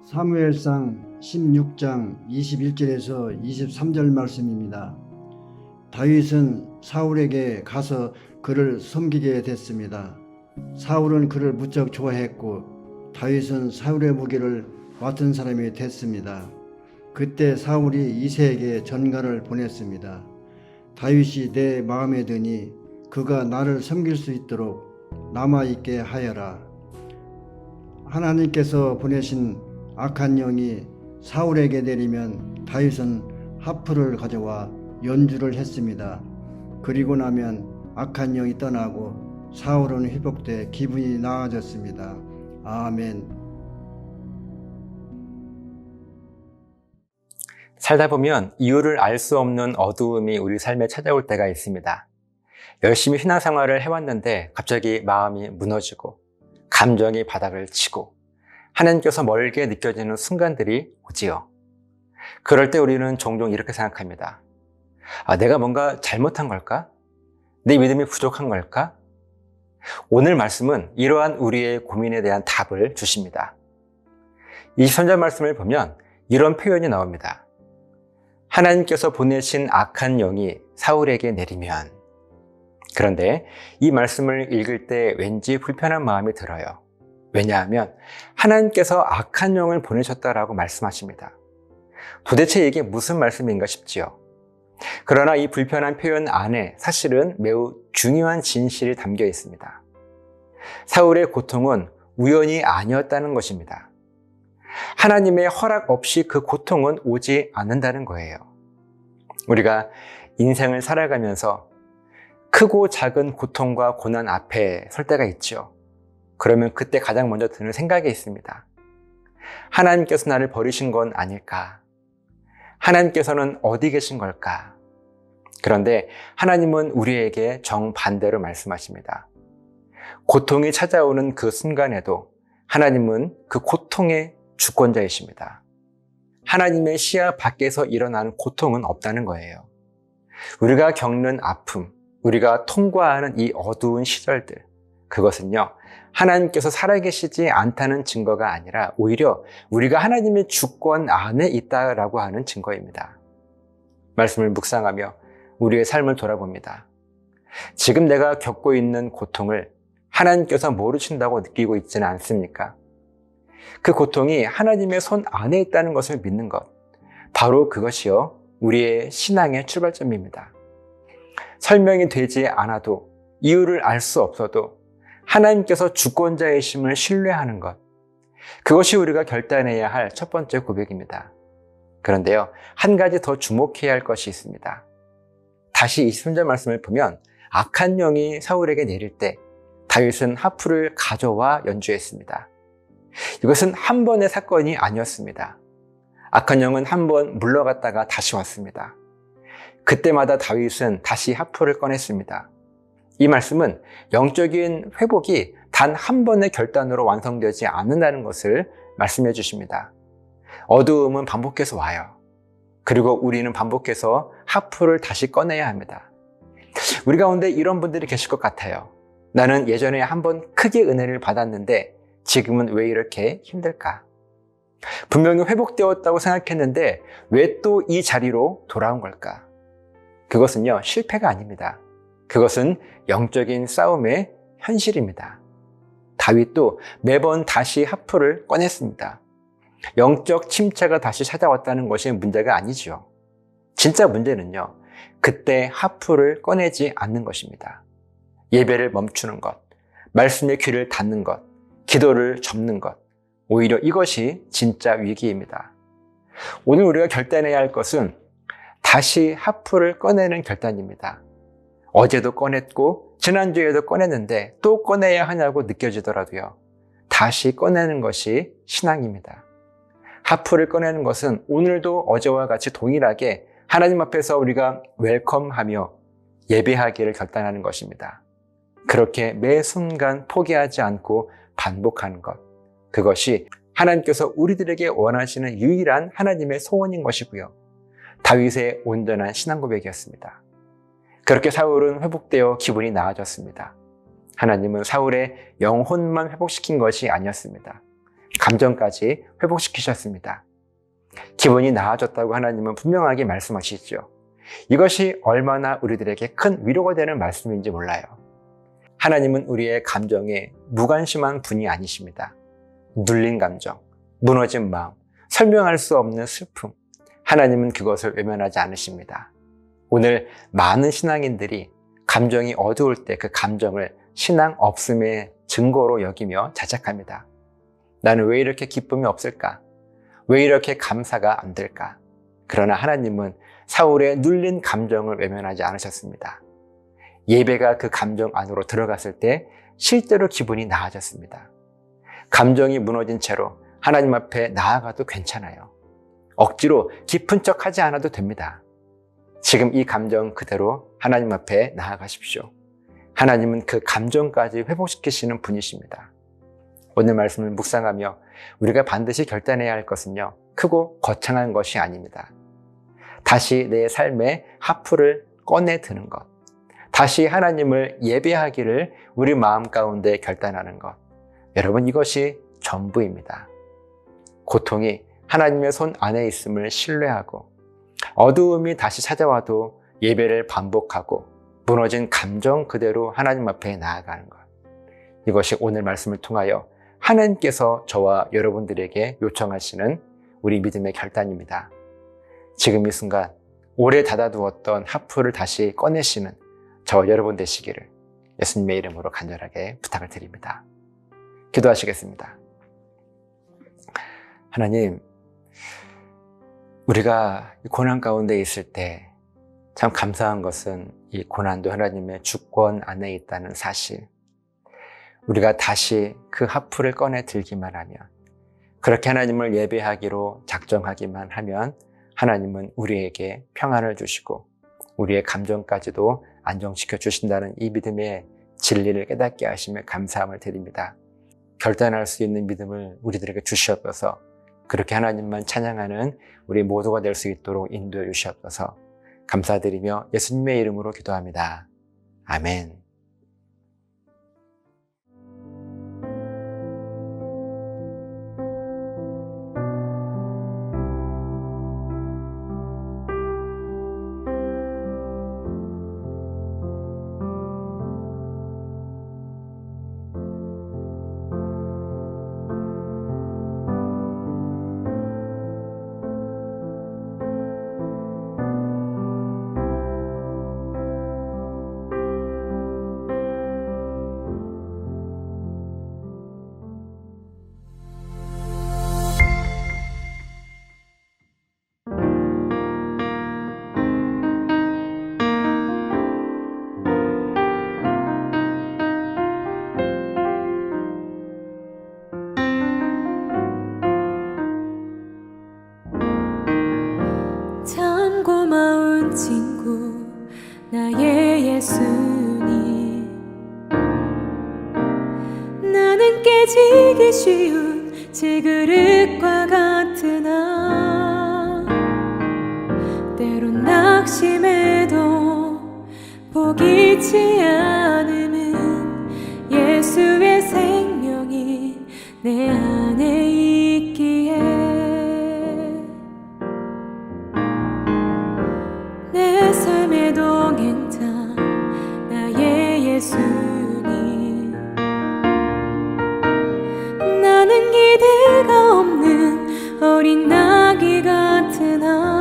사무엘상 16장 21절에서 23절 말씀입니다. 다윗은 사울에게 가서 그를 섬기게 됐습니다. 사울은 그를 무척 좋아했고 다윗은 사울의 무기를 맡은 사람이 됐습니다. 그때 사울이 이새에게 전가를 보냈습니다. 다윗이 내 마음에 드니 그가 나를 섬길 수 있도록 남아있게 하여라. 하나님께서 보내신 악한 영이 사울에게 내리면 다윗은 하프를 가져와 연주를 했습니다. 그리고 나면 악한 영이 떠나고 사울은 회복돼 기분이 나아졌습니다. 아멘. 살다 보면 이유를 알 수 없는 어두움이 우리 삶에 찾아올 때가 있습니다. 열심히 신앙생활을 해왔는데 갑자기 마음이 무너지고 감정이 바닥을 치고 하나님께서 멀게 느껴지는 순간들이 오지요. 그럴 때 우리는 종종 이렇게 생각합니다. 내가 뭔가 잘못한 걸까? 내 믿음이 부족한 걸까? 오늘 말씀은 이러한 우리의 고민에 대한 답을 주십니다. 23절 말씀을 보면 이런 표현이 나옵니다. 하나님께서 보내신 악한 영이 사울에게 내리면. 그런데 이 말씀을 읽을 때 왠지 불편한 마음이 들어요. 왜냐하면 하나님께서 악한 영을 보내셨다라고 말씀하십니다. 도대체 이게 무슨 말씀인가 싶지요. 그러나 이 불편한 표현 안에 사실은 매우 중요한 진실이 담겨 있습니다. 사울의 고통은 우연이 아니었다는 것입니다. 하나님의 허락 없이 그 고통은 오지 않는다는 거예요. 우리가 인생을 살아가면서 크고 작은 고통과 고난 앞에 설 때가 있죠. 그러면 그때 가장 먼저 드는 생각이 있습니다. 하나님께서 나를 버리신 건 아닐까? 하나님께서는 어디 계신 걸까? 그런데 하나님은 우리에게 정반대로 말씀하십니다. 고통이 찾아오는 그 순간에도 하나님은 그 고통의 주권자이십니다. 하나님의 시야 밖에서 일어나는 고통은 없다는 거예요. 우리가 겪는 아픔, 우리가 통과하는 이 어두운 시절들, 그것은요, 하나님께서 살아계시지 않다는 증거가 아니라 오히려 우리가 하나님의 주권 안에 있다라고 하는 증거입니다. 말씀을 묵상하며 우리의 삶을 돌아봅니다. 지금 내가 겪고 있는 고통을 하나님께서 모르신다고 느끼고 있지는 않습니까? 그 고통이 하나님의 손 안에 있다는 것을 믿는 것, 바로 그것이요, 우리의 신앙의 출발점입니다. 설명이 되지 않아도, 이유를 알 수 없어도 하나님께서 주권자이심을 신뢰하는 것, 그것이 우리가 결단해야 할 첫 번째 고백입니다. 그런데요, 한 가지 더 주목해야 할 것이 있습니다. 다시 23절 말씀을 보면 악한 영이 사울에게 내릴 때 다윗은 하프를 가져와 연주했습니다. 이것은 한 번의 사건이 아니었습니다. 악한 영은 한 번 물러갔다가 다시 왔습니다. 그때마다 다윗은 다시 하프를 꺼냈습니다. 이 말씀은 영적인 회복이 단 한 번의 결단으로 완성되지 않는다는 것을 말씀해 주십니다. 어두움은 반복해서 와요. 그리고 우리는 반복해서 하프를 다시 꺼내야 합니다. 우리 가운데 이런 분들이 계실 것 같아요. 나는 예전에 한번 크게 은혜를 받았는데 지금은 왜 이렇게 힘들까? 분명히 회복되었다고 생각했는데 왜 또 이 자리로 돌아온 걸까? 그것은요, 실패가 아닙니다. 그것은 영적인 싸움의 현실입니다. 다윗도 매번 다시 하프를 꺼냈습니다. 영적 침체가 다시 찾아왔다는 것이 문제가 아니죠. 진짜 문제는요, 그때 하프를 꺼내지 않는 것입니다. 예배를 멈추는 것, 말씀의 귀를 닫는 것, 기도를 접는 것, 오히려 이것이 진짜 위기입니다. 오늘 우리가 결단해야 할 것은 다시 하프를 꺼내는 결단입니다. 어제도 꺼냈고 지난주에도 꺼냈는데 또 꺼내야 하냐고 느껴지더라도요, 다시 꺼내는 것이 신앙입니다. 하프를 꺼내는 것은 오늘도 어제와 같이 동일하게 하나님 앞에서 우리가 웰컴하며 예배하기를 결단하는 것입니다. 그렇게 매 순간 포기하지 않고 반복하는 것, 그것이 하나님께서 우리들에게 원하시는 유일한 하나님의 소원인 것이고요, 다윗의 온전한 신앙 고백이었습니다. 그렇게 사울은 회복되어 기분이 나아졌습니다. 하나님은 사울의 영혼만 회복시킨 것이 아니었습니다. 감정까지 회복시키셨습니다. 기분이 나아졌다고 하나님은 분명하게 말씀하시죠. 이것이 얼마나 우리들에게 큰 위로가 되는 말씀인지 몰라요. 하나님은 우리의 감정에 무관심한 분이 아니십니다. 눌린 감정, 무너진 마음, 설명할 수 없는 슬픔, 하나님은 그것을 외면하지 않으십니다. 오늘 많은 신앙인들이 감정이 어두울 때 그 감정을 신앙 없음의 증거로 여기며 자책합니다. 나는 왜 이렇게 기쁨이 없을까? 왜 이렇게 감사가 안 될까? 그러나 하나님은 사울의 눌린 감정을 외면하지 않으셨습니다. 예배가 그 감정 안으로 들어갔을 때 실제로 기분이 나아졌습니다. 감정이 무너진 채로 하나님 앞에 나아가도 괜찮아요. 억지로 깊은 척 하지 않아도 됩니다. 지금 이 감정 그대로 하나님 앞에 나아가십시오. 하나님은 그 감정까지 회복시키시는 분이십니다. 오늘 말씀을 묵상하며 우리가 반드시 결단해야 할 것은요, 크고 거창한 것이 아닙니다. 다시 내 삶의 하프를 꺼내 드는 것, 다시 하나님을 예배하기를 우리 마음 가운데 결단하는 것, 여러분 이것이 전부입니다. 고통이 하나님의 손 안에 있음을 신뢰하고 어두움이 다시 찾아와도 예배를 반복하고 무너진 감정 그대로 하나님 앞에 나아가는 것, 이것이 오늘 말씀을 통하여 하나님께서 저와 여러분들에게 요청하시는 우리 믿음의 결단입니다. 지금 이 순간 오래 닫아두었던 하프를 다시 꺼내시는 저와 여러분 되시기를 예수님의 이름으로 간절하게 부탁을 드립니다. 기도하시겠습니다. 하나님, 우리가 고난 가운데 있을 때 참 감사한 것은 이 고난도 하나님의 주권 안에 있다는 사실, 우리가 다시 그 하프를 꺼내 들기만 하면, 그렇게 하나님을 예배하기로 작정하기만 하면 하나님은 우리에게 평안을 주시고 우리의 감정까지도 안정시켜 주신다는 이 믿음의 진리를 깨닫게 하시며 감사함을 드립니다. 결단할 수 있는 믿음을 우리들에게 주시옵소서. 그렇게 하나님만 찬양하는 우리 모두가 될 수 있도록 인도해 주시옵소서. 감사드리며 예수님의 이름으로 기도합니다. 아멘. 참 고마운 친구 나의 예수님, 나는 깨지기 쉬운 질그릇과 같으나 때론 낙심해도 포기치 않음은 예수의 생명이 내 안에 있기에 내 삶의 동행자 나의 예수님, 나는 기대가 없는 어린 나귀 같으나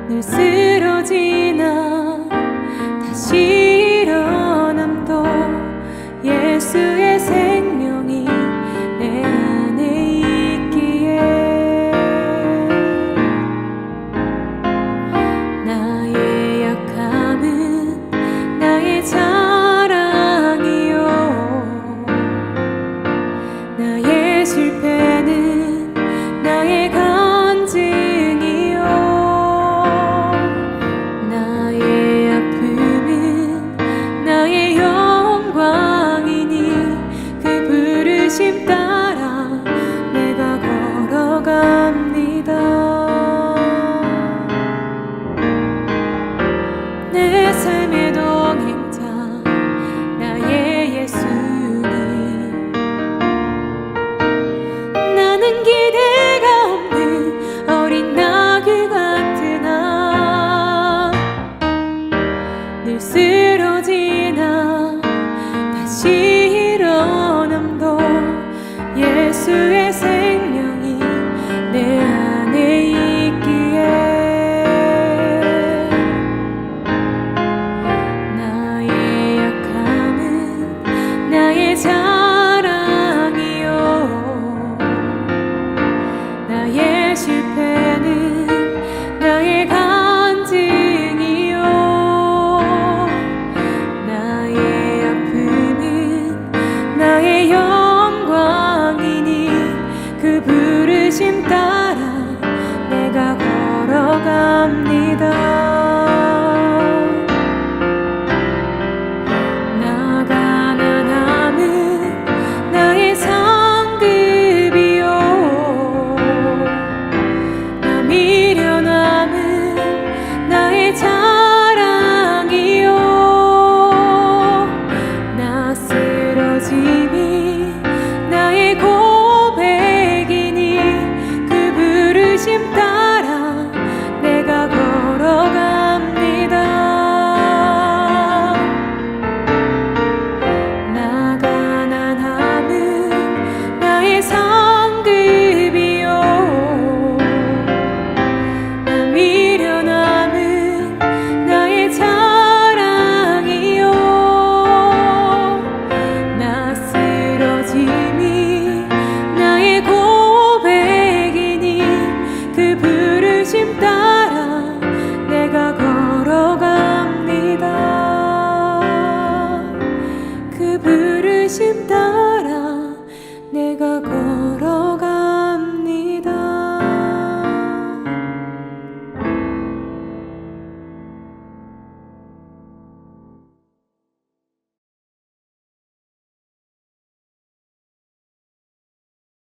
늘 쓰러지나 다시 일어남도 예수의 생명이 내 안에 있기에 나의 약함은 나의 자랑이요 나의 실패는 기대가 없는 어린 나귀 같은 나, 늘 쓰러지나 다시 일어남도 예수의 생명이 내 안에 있기에 나의 약함은 나의 자랑이요 나의 실패